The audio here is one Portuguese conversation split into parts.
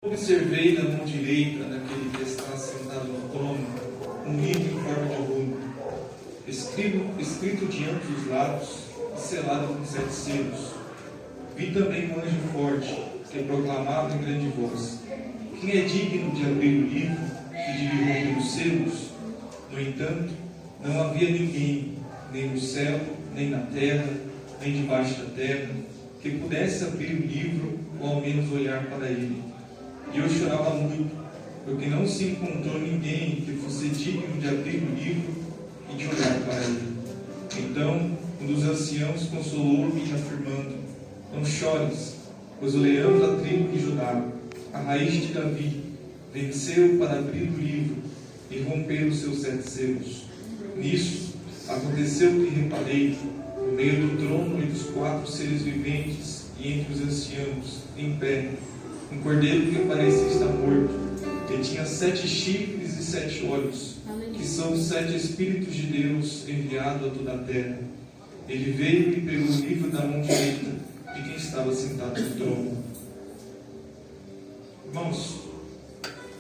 Observei na mão direita daquele que está sentado no trono um livro em forma de runo, escrito de ambos os lados e selado com 7 selos. Vi também um anjo forte que proclamava em grande voz: quem é digno de abrir o livro e de lhe romper os selos? No entanto, não havia ninguém, nem no céu, nem na terra, nem debaixo da terra, que pudesse abrir o livro ou ao menos olhar para ele. E eu chorava muito, porque não se encontrou ninguém que fosse digno de abrir o livro e de olhar para ele. Então, um dos anciãos consolou-me, afirmando: não chores, pois o leão da tribo de Judá, a raiz de Davi, venceu para abrir o livro e romper os seus 7 selos. Nisso, aconteceu que reparei, no meio do trono e dos 4 seres viventes e entre os anciãos, em pé, um cordeiro que parecia estar morto. Ele tinha 7 chifres e 7 olhos, que são os 7 Espíritos de Deus enviados a toda a terra. Ele veio e pegou o livro da mão direita de quem estava sentado no trono. Irmãos,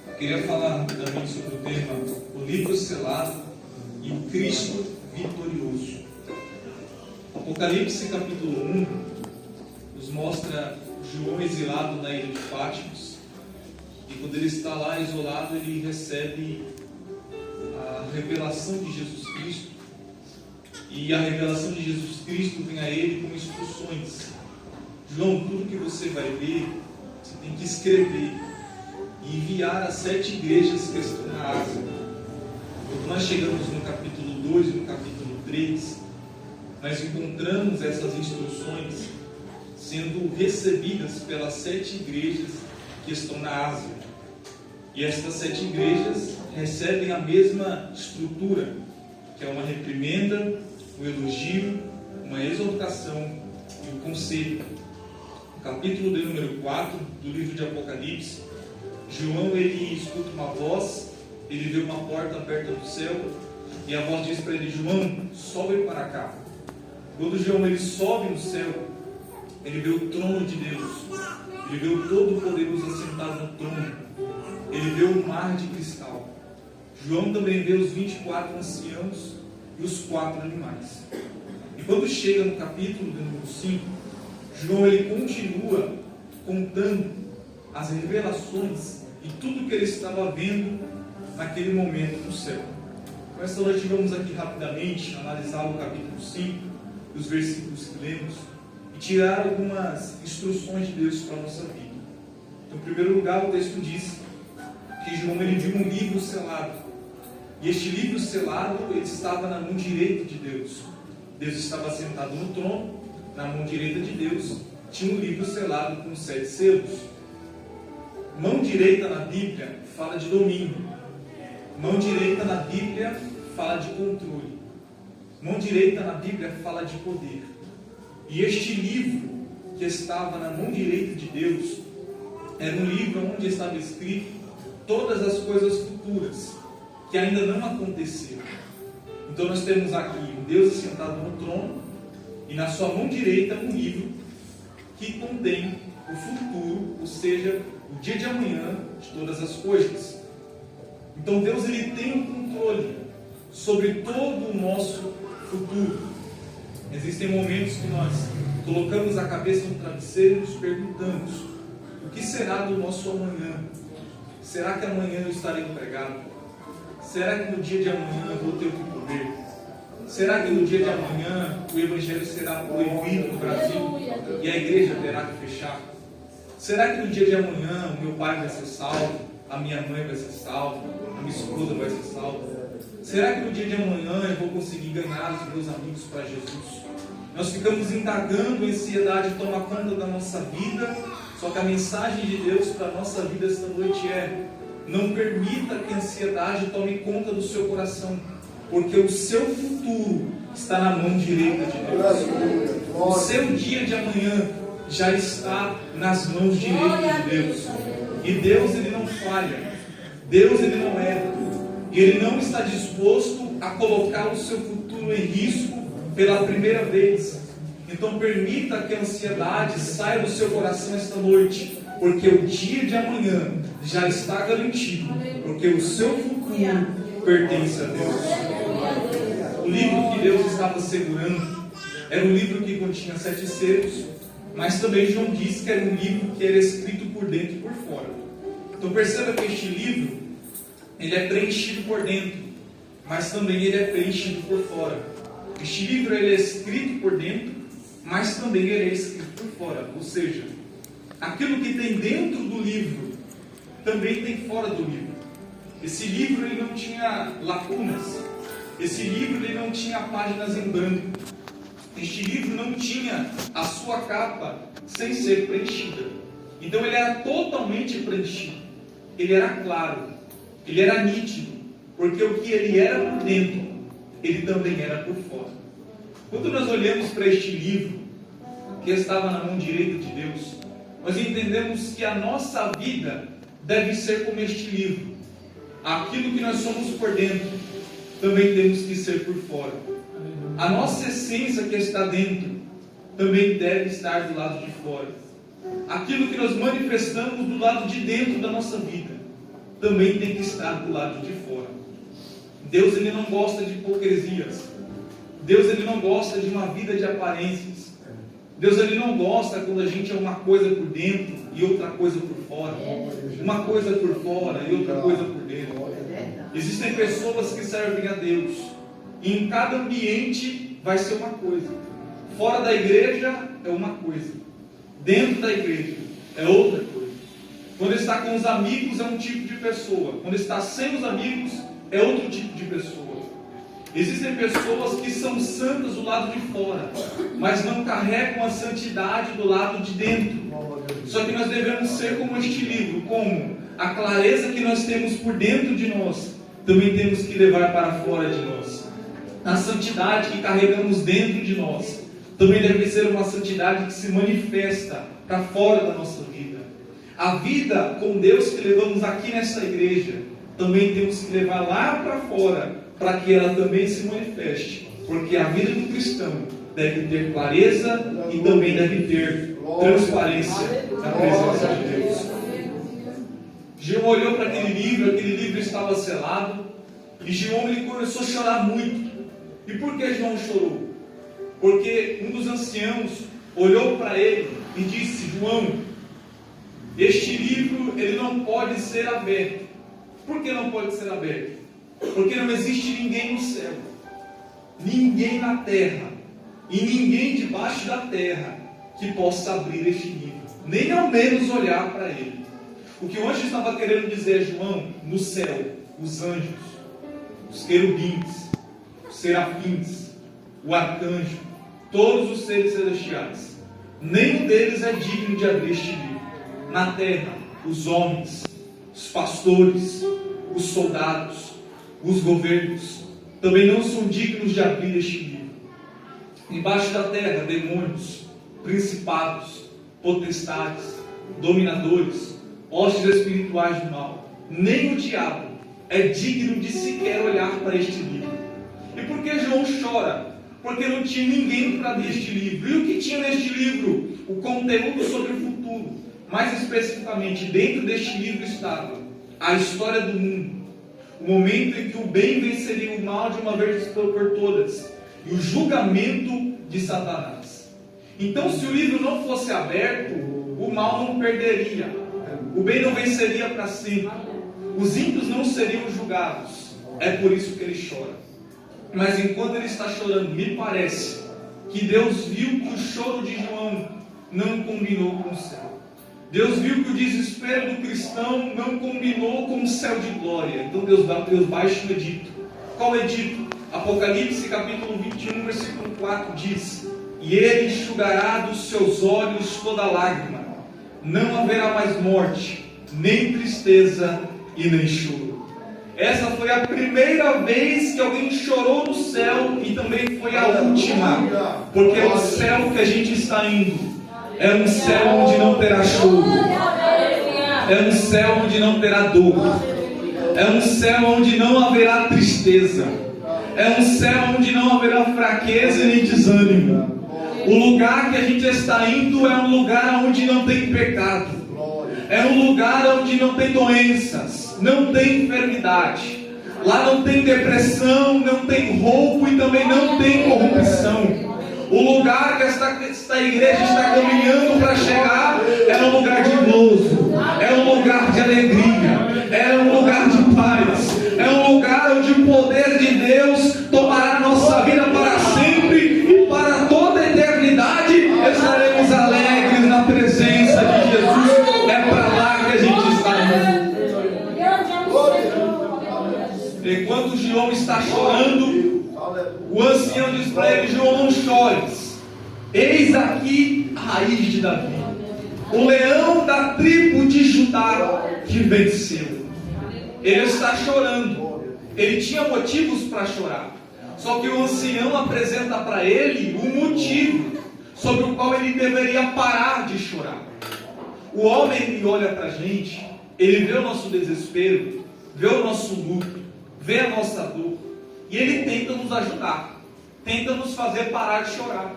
eu queria falar também sobre o tema o livro selado e Cristo vitorioso. Apocalipse capítulo 1 nos mostra João exilado na ilha de Patmos, e quando ele está lá isolado, ele recebe a revelação de Jesus Cristo, e a revelação de Jesus Cristo vem a ele com instruções. João, tudo que você vai ver, você tem que escrever e enviar às 7 igrejas que estão na Ásia. Quando nós chegamos no capítulo 2 e no capítulo 3, nós encontramos essas instruções sendo recebidas pelas 7 igrejas que estão na Ásia. E estas 7 igrejas recebem a mesma estrutura, que é uma reprimenda, um elogio, uma exortação e um conselho. No capítulo de número 4 do livro de Apocalipse, João ele escuta uma voz, ele vê uma porta aberta do céu, e a voz diz para ele: João, sobe para cá. Quando João ele sobe no céu, ele vê o trono de Deus, ele vê o Todo-Poderoso assentado no trono, ele vê o mar de cristal. João também vê os 24 anciãos e os 4 animais. E quando chega no capítulo de número 5, João ele continua contando as revelações e tudo que ele estava vendo naquele momento no céu. Com essa noite vamos aqui rapidamente analisar o capítulo 5, os versículos que lemos, e tirar algumas instruções de Deus para a nossa vida. Então, em primeiro lugar, o texto diz que João ele viu um livro selado. E este livro selado ele estava na mão direita de Deus. Deus estava sentado no trono, na mão direita de Deus tinha um livro selado com 7 selos. Mão direita na Bíblia fala de domínio. Mão direita na Bíblia fala de controle. Mão direita na Bíblia fala de poder. E este livro que estava na mão direita de Deus era um livro onde estava escrito todas as coisas futuras que ainda não aconteceram. Então nós temos aqui um Deus sentado no trono e na sua mão direita um livro que contém o futuro, ou seja, o dia de amanhã de todas as coisas. Então Deus ele tem um controle sobre todo o nosso futuro. Existem momentos que nós colocamos a cabeça no travesseiro e nos perguntamos: o que será do nosso amanhã? Será que amanhã eu estarei empregado? Será que no dia de amanhã eu vou ter o que comer? Será que no dia de amanhã o Evangelho será proibido no Brasil e a igreja terá que fechar? Será que no dia de amanhã o meu pai vai ser salvo? A minha mãe vai ser salva? A minha esposa vai ser salva? Será que no dia de amanhã eu vou conseguir ganhar os meus amigos para Jesus? Nós ficamos indagando, a ansiedade toma conta da nossa vida. Só que a mensagem de Deus para a nossa vida esta noite é: não permita que a ansiedade tome conta do seu coração, porque o seu futuro está na mão direita de Deus. O seu dia de amanhã já está nas mãos direitas de Deus. E Deus ele não falha, Deus ele não erra, e Ele não está disposto a colocar o seu futuro em risco pela primeira vez. Então permita que a ansiedade saia do seu coração esta noite porque o dia de amanhã já está garantido, porque o seu futuro pertence a Deus. O livro que Deus estava segurando era um livro que continha 7 selos, mas também João disse que era um livro que era escrito por dentro e por fora. Então perceba que este livro, ele é preenchido por dentro, mas também ele é preenchido por fora. Este livro ele é escrito por dentro, mas também ele é escrito por fora. Ou seja, aquilo que tem dentro do livro também tem fora do livro. Esse livro ele não tinha lacunas. Esse livro ele não tinha páginas em branco. Este livro não tinha a sua capa sem ser preenchida. Então ele era totalmente preenchido. Ele era claro. Ele era nítido. Porque o que ele era por dentro, ele também era por fora. Quando nós olhamos para este livro, que estava na mão direita de Deus, nós entendemos que a nossa vida deve ser como este livro. Aquilo que nós somos por dentro, também temos que ser por fora. A nossa essência que está dentro, também deve estar do lado de fora. Aquilo que nós manifestamos do lado de dentro da nossa vida, também tem que estar do lado de fora. Deus ele não gosta de hipocrisias. Deus ele não gosta de uma vida de aparências. Deus ele não gosta quando a gente é uma coisa por dentro e outra coisa por fora. Uma coisa por fora e outra coisa por dentro. Existem pessoas que servem a Deus e em cada ambiente vai ser uma coisa. Fora da igreja é uma coisa. Dentro da igreja é outra coisa. Quando está com os amigos é um tipo de pessoa. Quando está sem os amigos é outro tipo de pessoa. Existem pessoas que são santas do lado de fora, mas não carregam a santidade do lado de dentro. Só que nós devemos ser como este livro, como a clareza que nós temos por dentro de nós, também temos que levar para fora de nós. A santidade que carregamos dentro de nós, também deve ser uma santidade que se manifesta para fora da nossa vida. A vida com Deus que levamos aqui nessa igreja, também temos que levar lá para fora, para que ela também se manifeste, porque a vida do cristão deve ter clareza e também deve ter transparência na presença de Deus. João olhou para aquele livro estava selado, e João ele começou a chorar muito. E por que João chorou? Porque um dos anciãos olhou para ele e disse: João, este livro ele não pode ser aberto. Por que não pode ser aberto? Porque não existe ninguém no céu, ninguém na terra e ninguém debaixo da terra que possa abrir este livro, nem ao menos olhar para ele. O que o anjo estava querendo dizer, João, no céu, os anjos, os querubins, os serafins, o arcanjo, todos os seres celestiais, nenhum deles é digno de abrir este livro. Na terra, os homens, os pastores, os soldados, os governos também não são dignos de abrir este livro. Embaixo da terra, demônios, principados, potestades, dominadores, hostes espirituais do mal, nem o diabo é digno de sequer olhar para este livro. E por que João chora? Porque não tinha ninguém para abrir este livro. E o que tinha neste livro? O conteúdo sobre o futuro. Mais especificamente, dentro deste livro estava a história do mundo, o momento em que o bem venceria o mal de uma vez por todas, e o julgamento de Satanás. Então, se o livro não fosse aberto, o mal não perderia, o bem não venceria para sempre, os ímpios não seriam julgados. É por isso que ele chora. Mas enquanto ele está chorando, me parece que Deus viu que o choro de João não combinou com o céu. Deus viu que o desespero do cristão não combinou com o céu de glória. Então Deus baixa o edito. Qual edito? Apocalipse capítulo 21, versículo 4 diz: e ele enxugará dos seus olhos toda lágrima. Não haverá mais morte, nem tristeza e nem choro. Essa foi a primeira vez que alguém chorou no céu e também foi a última. Porque é o céu que a gente está indo. É um céu onde não terá choro. É um céu onde não terá dor. É um céu onde não haverá tristeza. É um céu onde não haverá fraqueza nem desânimo. O lugar que a gente está indo é um lugar onde não tem pecado. É um lugar onde não tem doenças, não tem enfermidade. Lá não tem depressão, não tem roubo e também não tem corrupção. O lugar que esta igreja está caminhando para chegar é um lugar de gozo, é um lugar de alegria, é um lugar de paz, é um lugar onde o poder de Deus tomará nossa vida para sempre e para toda a eternidade estaremos alegres na presença de Jesus. É para lá que a gente está indo. Enquanto João está chorando, o ancião diz para ele: João, não chores, eis aqui a raiz de Davi, o leão da tribo de Judá que venceu. Ele está chorando, ele tinha motivos para chorar, só que o ancião apresenta para ele um motivo sobre o qual ele deveria parar de chorar. O homem, ele olha para a gente, ele vê o nosso desespero, vê o nosso luto, vê a nossa dor, e ele tenta nos ajudar, tenta nos fazer parar de chorar.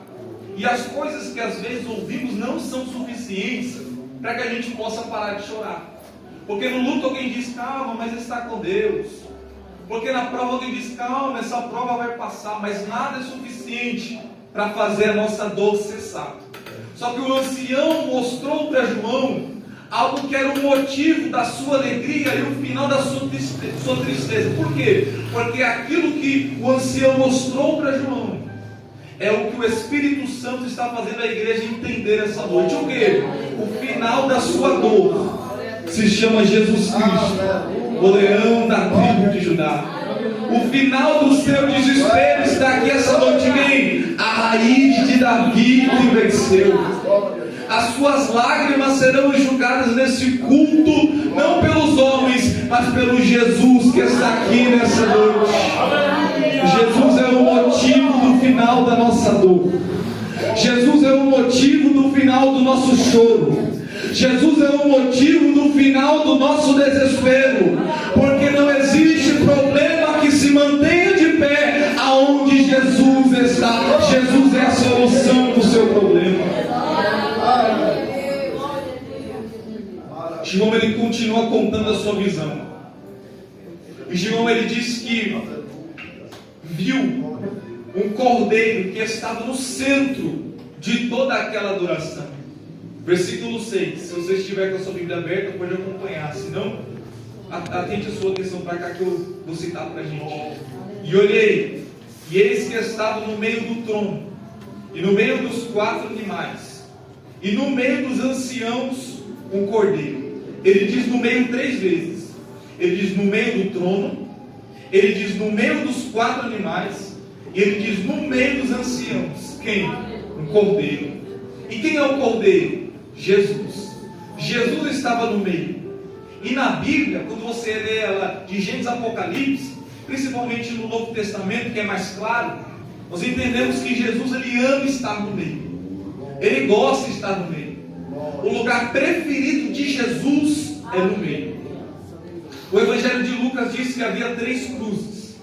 E as coisas que às vezes ouvimos não são suficientes para que a gente possa parar de chorar. Porque no luto alguém diz: calma, mas está com Deus. Porque na prova alguém diz: calma, essa prova vai passar. Mas nada é suficiente para fazer a nossa dor cessar. Só que o ancião mostrou para João algo que era o motivo da sua alegria e o final da sua tristeza. Por quê? Porque aquilo que o ancião mostrou para João é o que o Espírito Santo está fazendo a igreja entender essa noite. O quê? O final da sua dor se chama Jesus Cristo, o leão da tribo de Judá. O final do seu desespero está aqui essa noite. Quem? A raiz de Davi que venceu. As suas lágrimas serão enxugadas nesse culto, não pelos homens, mas pelo Jesus que está aqui nessa noite. Jesus é o motivo do final da nossa dor. Jesus é o motivo do final do nosso choro. Jesus é o motivo do final do nosso desespero. Porque não existe problema que se mantenha de pé aonde Jesus está. Jesus é a solução do seu problema. João, ele continua contando a sua visão. E João, ele diz que viu um cordeiro que estava no centro de toda aquela adoração. Versículo 6. Se você estiver com a sua Bíblia aberta, pode acompanhar. Se não, atente a sua atenção para cá que eu vou citar para a gente. E olhei, e eis que estava no meio do trono, e no meio dos 4 animais, e no meio dos anciãos, um cordeiro. Ele diz no meio 3 vezes. Ele diz no meio do trono, ele diz no meio dos 4 animais, e ele diz no meio dos anciãos. Quem? Um cordeiro. E quem é o cordeiro? Jesus. Jesus estava no meio. E na Bíblia, quando você lê ela de Gênesis a Apocalipse, principalmente no Novo Testamento, que é mais claro, nós entendemos que Jesus, ele ama estar no meio. Ele gosta de estar no meio. O lugar preferido de Jesus é no meio. O Evangelho de Lucas diz que havia 3 cruzes.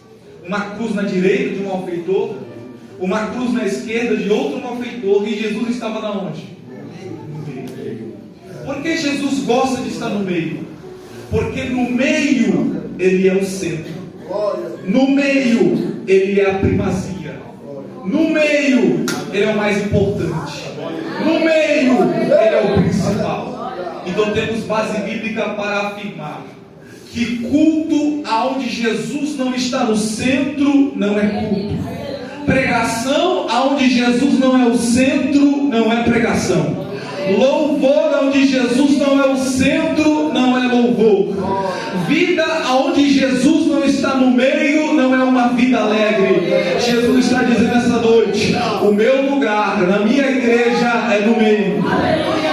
Uma cruz na direita de um malfeitor, uma cruz na esquerda de outro malfeitor, e Jesus estava na onde? No meio. Por que Jesus gosta de estar no meio? Porque no meio ele é o centro. No meio ele é a primazia. No meio ele é o mais importante. No meio ele é o principal. Então temos base bíblica para afirmar que culto aonde Jesus não está no centro não é culto. Pregação aonde Jesus não é o centro não é pregação. Louvor onde Jesus não é o centro não é louvor. Vida onde Jesus não está no meio não é uma vida alegre. Jesus está dizendo essa noite: o meu lugar na minha igreja é no meio.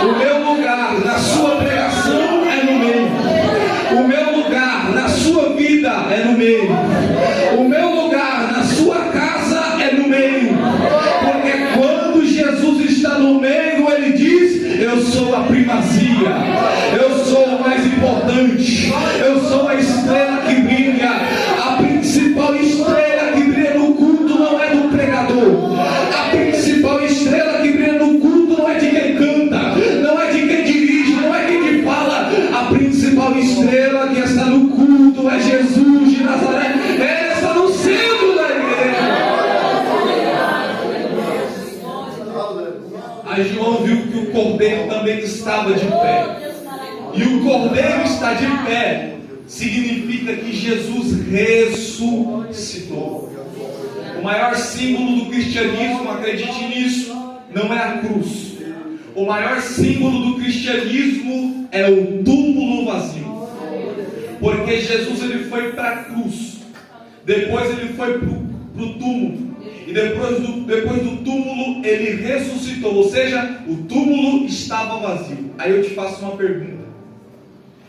O meu lugar na sua pregação é no meio. O meu lugar na sua vida é no meio. O meu lugar na sua casa é no meio. Porque quando Jesus está no meio, ele diz: eu sou a primazia, eu sou o mais importante, eu sou a estrela que brilha. A principal estrela que brilha no culto não é do pregador. A principal estrela que brilha no culto não é de quem canta, não é de quem dirige, não é quem fala, estrela que está no culto é Jesus de Nazaré. Ele está no centro da igreja. Aí João viu que o cordeiro também estava de pé. E o cordeiro está de pé significa que Jesus ressuscitou. O maior símbolo do cristianismo, acredite nisso, não é a cruz. O maior símbolo do cristianismo é o túmulo vazio. Porque Jesus ele foi para a cruz, depois ele foi para o túmulo, e depois do túmulo ele ressuscitou. Ou seja, o túmulo estava vazio. Aí eu te faço uma pergunta: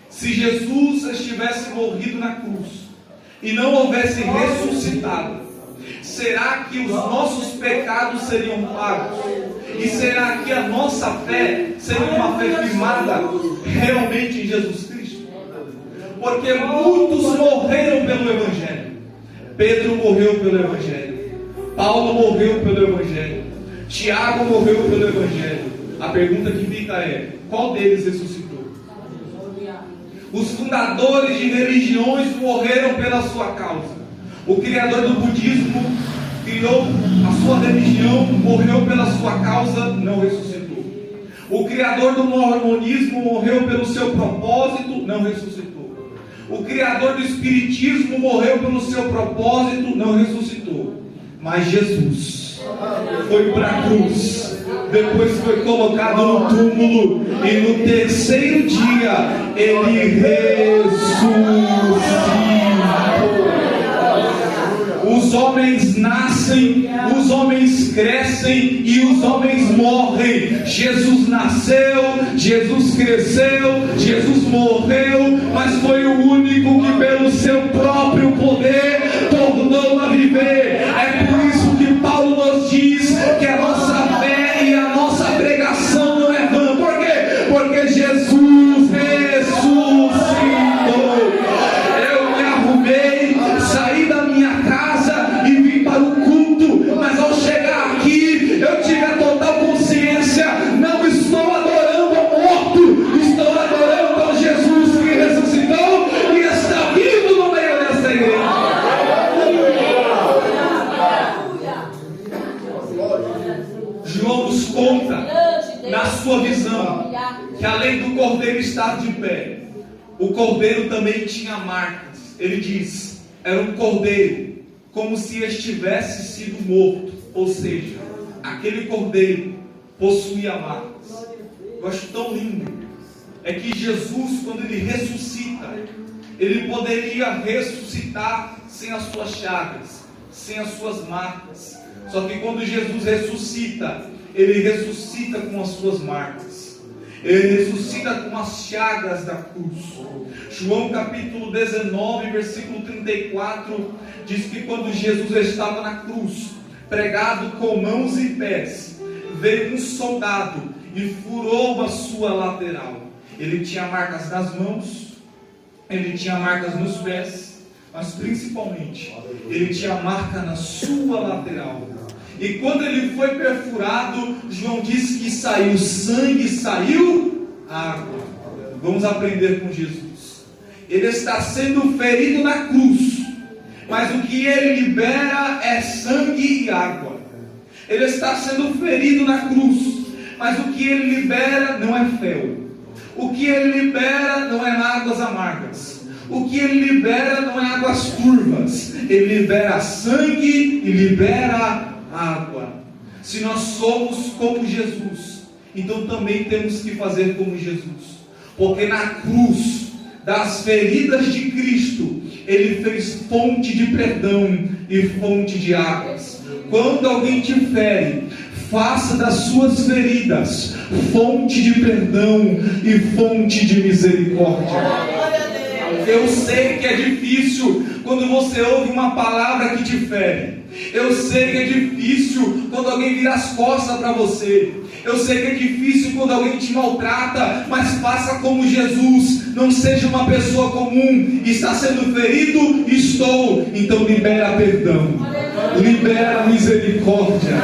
se Jesus estivesse morrido na cruz e não houvesse ressuscitado, será que os nossos pecados seriam pagos? E será que a nossa fé seria uma fé firmada realmente em Jesus Cristo? Porque muitos morreram pelo Evangelho. Pedro morreu pelo Evangelho, Paulo morreu pelo Evangelho, Tiago morreu pelo Evangelho. A pergunta que fica é: qual deles ressuscitou? Os fundadores de religiões morreram pela sua causa. O criador do budismo criou a sua religião, morreu pela sua causa, não ressuscitou. O criador do mormonismo morreu pelo seu propósito, não ressuscitou. O criador do espiritismo morreu pelo seu propósito, não ressuscitou. Mas Jesus foi para a cruz, depois foi colocado no túmulo, e no terceiro dia ele ressuscitou. Os homens nascem, os homens crescem e os homens morrem. Jesus nasceu, Jesus cresceu, Jesus morreu, mas foi o único que pelo seu próprio poder tornou a viver. É por isso que Paulo nos diz que a nossa fé e a nossa pregação não é vã. Por quê? Porque Jesus ressuscitou. Eu me arrumei, saí da minha casa e vim para o culto, mas ao chegar aqui eu tive a total consciência: não estou adorando ao morto, estou adorando ao Jesus que ressuscitou e está vivo no meio dessa igreja. João nos conta, na sua visão, que além do cordeiro estar de pé, o cordeiro também tinha marcas. Ele diz: era um cordeiro como se estivesse sido morto. Ou seja, aquele cordeiro possuía marcas. Eu acho tão lindo é que Jesus, quando ele ressuscita, ele poderia ressuscitar sem as suas chagas, sem as suas marcas. Só que quando Jesus ressuscita, ele ressuscita com as suas marcas, ele ressuscita com as chagas da cruz. João capítulo 19, versículo 34 diz que quando Jesus estava na cruz, pregado com mãos e pés, veio um soldado e furou a sua lateral. Ele tinha marcas nas mãos, ele tinha marcas nos pés, mas principalmente ele tinha marca na sua lateral. E quando ele foi perfurado, João diz que saiu sangue e saiu água. Vamos aprender com Jesus. Ele está sendo ferido na cruz, mas o que ele libera é sangue e água. Ele está sendo ferido na cruz, mas o que ele libera não é fel. O que ele libera não é águas amargas. O que ele libera não é águas turvas. Ele libera sangue e libera água. Se nós somos como Jesus, então também temos que fazer como Jesus. Porque na cruz, das feridas de Cristo, ele fez fonte de perdão e fonte de águas. Quando alguém te fere, faça das suas feridas fonte de perdão e fonte de misericórdia. Eu sei que é difícil quando você ouve uma palavra que te fere. Eu sei que é difícil quando alguém vira as costas para você. Eu sei que é difícil quando alguém te maltrata, mas faça como Jesus. Não seja uma pessoa comum. Está sendo ferido? Estou. Então libera perdão, libera misericórdia,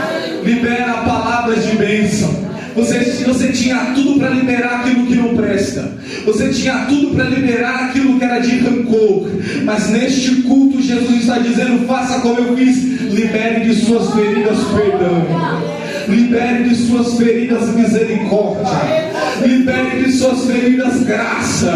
libera palavras de bênção. Você tinha tudo para liberar aquilo que não presta. Você tinha tudo para liberar aquilo que era de rancor. Mas neste culto Jesus está dizendo: faça como eu fiz. Libere de suas feridas perdão. Libere de suas feridas misericórdia. Libere de suas feridas graça.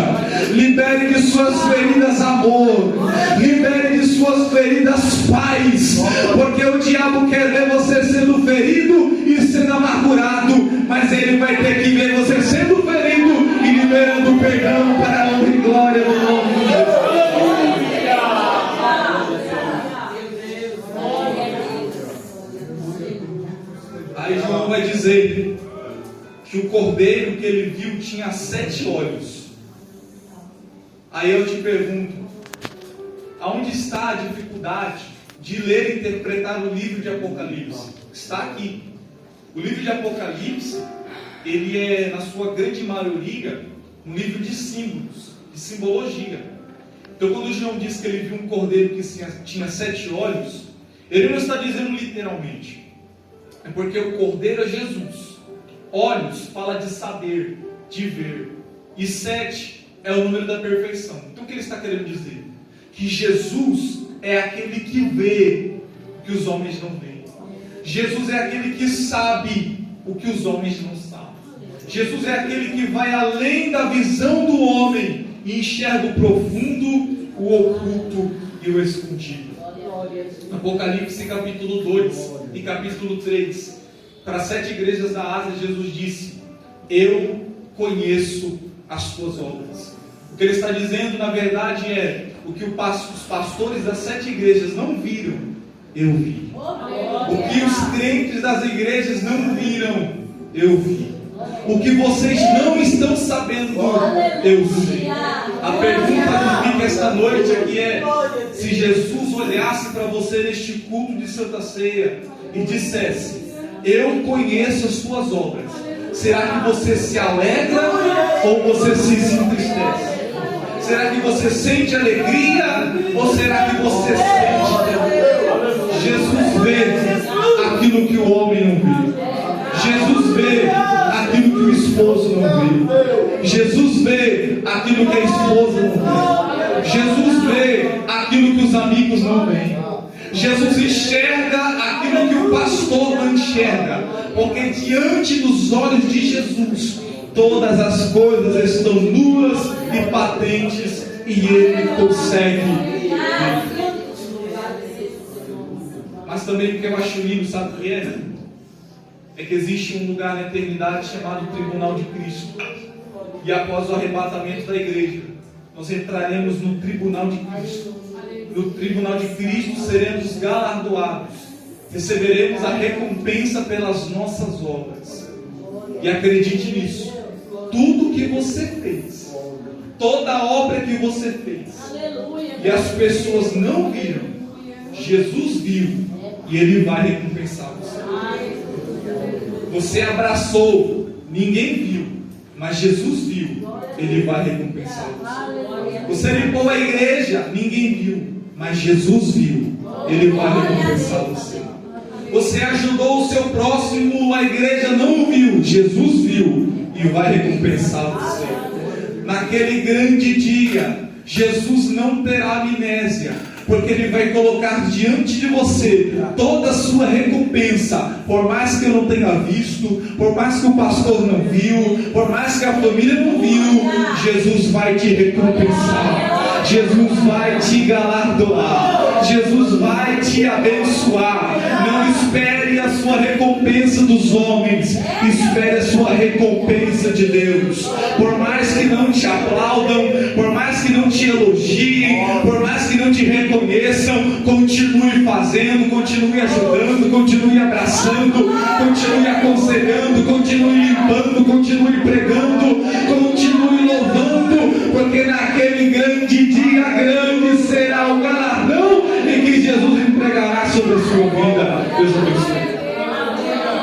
Libere de suas feridas amor. Libere de suas feridas paz. Porque o diabo quer ver você sendo ferido e sendo amargurado, mas ele vai ter que ver você sendo ferido e liberando perdão para a honra e glória do nome de Jesus. Aí João vai dizer que o cordeiro que ele viu tinha 7 olhos. Aí eu te pergunto, aonde está a dificuldade de ler e interpretar o livro de Apocalipse? Está aqui. O livro de Apocalipse, ele é, na sua grande maioria, um livro de símbolos, de simbologia. Então, quando João diz que ele viu um cordeiro que tinha 7 olhos, ele não está dizendo literalmente. É porque o cordeiro é Jesus. Olhos fala de saber, de ver. E 7 é o número da perfeição. Então, o que ele está querendo dizer? Que Jesus é aquele que vê o que os homens não veem. Jesus é aquele que sabe o que os homens não sabem. Jesus é aquele que vai além da visão do homem e enxerga o profundo, o oculto e o escondido. Apocalipse capítulo 2 e capítulo 3. Para 7 igrejas da Ásia, Jesus disse: eu conheço as tuas obras. O que ele está dizendo, na verdade, é o que os pastores das 7 igrejas não viram, eu vi. O que os crentes das igrejas não viram, eu vi. O que vocês não estão sabendo, eu sei. A pergunta que fica esta noite aqui é: se Jesus olhasse para você neste culto de Santa Ceia e dissesse: eu conheço as tuas obras, será que você se alegra ou você se entristece? Será que você sente alegria ou será que você sente temor? Jesus vê aquilo que o homem não vê. Jesus vê aquilo que o esposo não vê. Jesus vê aquilo que a esposa não vê. Jesus vê aquilo que os amigos não veem. Jesus enxerga aquilo que o pastor não enxerga. Porque diante dos olhos de Jesus, todas as coisas estão nuas e patentes e ele consegue ver. Mas também o que eu acho lindo, sabe o que é? É que existe um lugar na eternidade chamado Tribunal de Cristo. E após o arrebatamento da igreja, nós entraremos no Tribunal de Cristo. No Tribunal de Cristo seremos galardoados. Receberemos a recompensa pelas nossas obras. E acredite nisso. Tudo que você fez, toda a obra que você fez, e as pessoas não viram, Jesus viu e ele vai recompensar você. Você abraçou, ninguém viu, mas Jesus viu, ele vai recompensar você. Você limpou a igreja, ninguém viu, mas Jesus viu, ele vai recompensar você. Você ajudou o seu próximo, a igreja não viu, Jesus viu e vai recompensar você. Naquele grande dia, Jesus não terá amnésia, porque ele vai colocar diante de você toda a sua recompensa. Por mais que eu não tenha visto, por mais que o pastor não viu, por mais que a família não viu, Jesus vai te recompensar. Jesus vai te galardoar. Jesus vai te abençoar. Não espere a sua recompensa dos homens, espere a sua recompensa de Deus. Por mais que não te aplaudam, por mais que não te elogiem, por mais que não te reconheçam, continue fazendo, continue ajudando, continue abraçando, continue aconselhando, continue limpando, continue pregando, continue louvando, porque naquele grande dia grande será o galardão em que Jesus entregará sobre a sua vida. Deus abençoe.